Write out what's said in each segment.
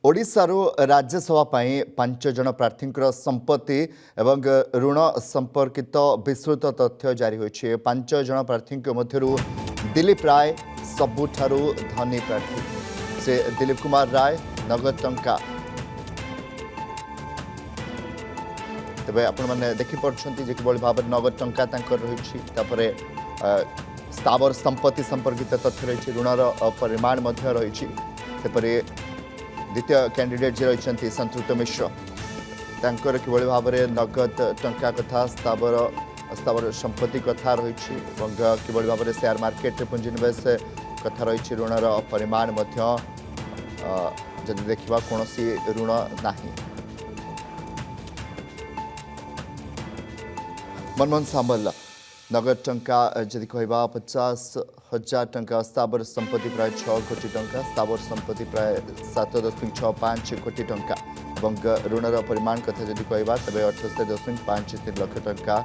ओडिशारू राज्यसभा पाई 5 जन प्रार्थी संपत्ति एवं ऋण संपर्कित विस्तृत तथ्य जारी होइछे। 5 जन प्रार्थी मध्यरु दिलीप राय सबुठारु धनी प्रार्थी। से दिलीप कुमार राय नगद टंका तबे आपण माने देखि पड़छंती जे किबोल भाव नगद टंका तांकर रहिछि। तापरे स्थावर संपत्ति संपर्कित तथ्य रहिछि। ऋणर परिमाण मध्य रहिछि। तपरे द्वितीय कैंडिडेट जे रही संतृप्त मिश्र तांकर किभଳି भाବରେ नगद टंका कथा स्थावर संपत्ति कथा रही किभଳି भाବରେ शेयर मार्केट पुंजीनिवेश कथा रही ऋणर परिमाण मध्य जदि देखा कौन ऋण नहीं। मनमोहन सामल नगद टंका जदि कहवा 50,000 टंका स्थावर संपत्ति प्राय 6 कोटी टंका स्थावर संपत्ति प्राय 7.65 कोटी टंका और ऋणर परिमाण कथा जदि कहवा तेज 78.53 लाख टंका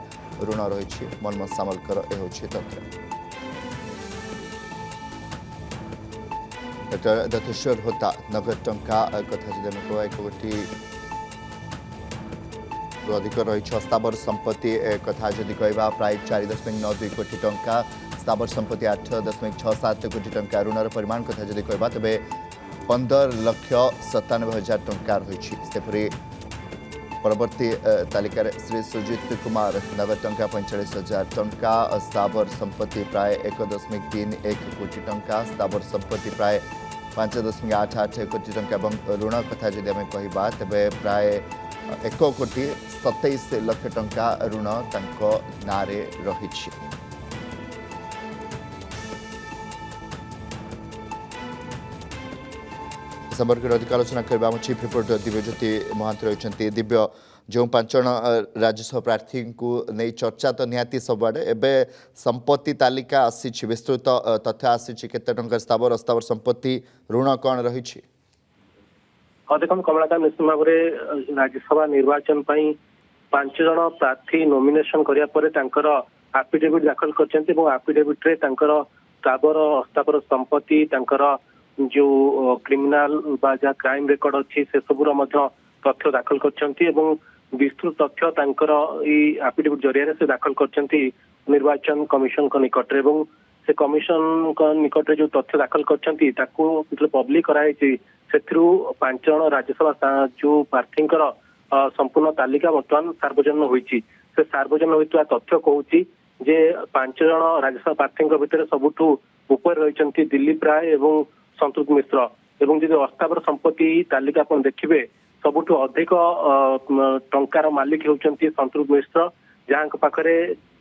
ऋण रही। मनमोहन सामलकर यह तथ्य। डॉक्टर दत्तेश्वर होता नगद टंका कथा जदि कह 1 कोटी अधिक रही। स्थावर संपत्ति कथा जदि कहवा प्राय 4.92 कोटी टंका स्थावर संपत्ति 8.67 कोटी टंका ऋणर परिमाण कथा जदि कहवा तेज 15,97,000 टंका रही। सेपरी परवर्ती तालिकार श्री सुजित कुमार नगद टंका 45,000 टंका स्थावर संपत्ति प्राय 1.31 कोटी टंका स्थावर संपत्ति प्राय 5.88 कोटी टंका ऋण कथा जदि आम कहवा तेज प्राय 1 कोटी 27 लाख टंका ऋण तांको नारे रही। संपर्क में अधिक आलोचना करबा चीफ रिपोर्टर दिव्यज्योति महांत रही। दिव्य जो 5 जन राज्यसभा प्रार्थी को नहीं चर्चा तो निहाती सबुआडे एबे संपत्ति तालिका आसी विस्तृत तथ्य आसी केते टंका स्थावर अस्थावर संपत्ति ऋण कौन रही। देखो कमलाकांत निश्चित भाव में राज्यसभा निर्वाचन 5 जन प्रार्थी नॉमिनेशन करिया आफिडेविट दाखल कर आफिडेविट रे स्थावर अस्थावर संपत्ति जो क्रिमिनाल बा क्राइम रेकर्ड अच्छी से सबूर तथ्य दाखल कर विस्तृत तथ्य आफिडेविट जरिया से दाखल कर निर्वाचन कमिशन निकट में से कमिशन निकट जो तथ्य दाखल कर पब्लिक कराई से 5 जन राज्यसभा जो प्रार्थी संपूर्ण तालिका बर्तमान सार्वजनिक होती से सार्वजनिक होता तथ्य कहूँ जे 5 जन राज्यसभा प्रार्थी भितर सबुठ ऊपर रही दिलीप राय और संतृप्त मिश्र एवं जो अस्थावर संपत्ति तालिका आप देखिए सबुठ अधिक टंकार मालिक होती संतृप्त मिश्र जहाँ पाखे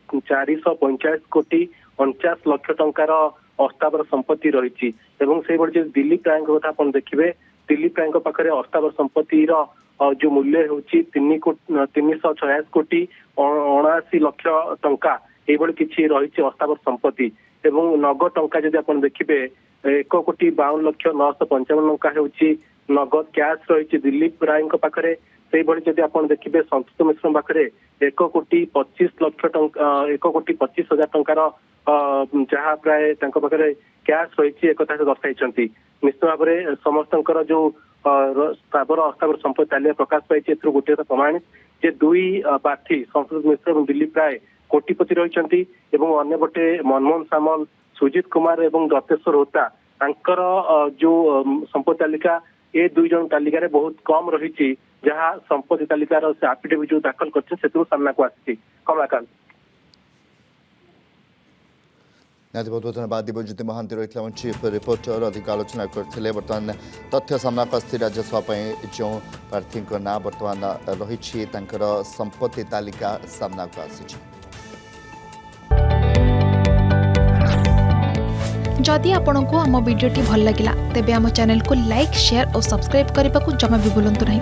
445 कोटी 49 लाख टंकार अस्थावर संपत्ति रही। से दिलीप राय कथा आप देखिए दिलीप राय पाखे अस्थावर संपत्ति जो मूल्य होची 386 कोटी 79 लाख टंका ये किसी रही अस्थावर संपत्ति एवं नगद टंका जब आप देखिए 1 कोटी 52 लाख 955 टंका होची नगद कैश रही दिलीप राय पाखे से जब आप देखिए संतृप्त मिश्र पाखे 1 कोटी 25 लाख टंका 1 कोटी 25,000 टंकार जहाँ प्राय पाखे कैश रही एक दर्शाई। निश्चित भाव में समस्त जो स्थावर अस्थावर संपत्ति तालिका प्रकाश पाई गोटे प्रमाण जे 2 प्रार्थी संतृप्त मिश्र और दिलीप राय कोटिपति रही अन्य गोटे मनमोहन सामल सुजित कुमार और दत्तेश्वर होता जो संपत्ति तालिका ये 2 जन तालिका बहुत कम रही जहाँ संपत्ति तालिकार से आफिडेविट जो दाखल कर सामना को आसी। कमलाकांत बहुत बहुत धन्यवाद दिव्यज्योति महांती रही चीफ रिपोर्टर अधिक आलोचना करते। बर्तमान तथ्य सामना को आसी राज्यसभा जो प्रार्थी ना बर्तमान रही संपत्ति तालिका सामना को आसी। जदि आपंक आम भिडी भल लगा तेब आम चैनल को लाइक शेयर और सब्सक्राइब करने को जमा भी भूलु नहीं।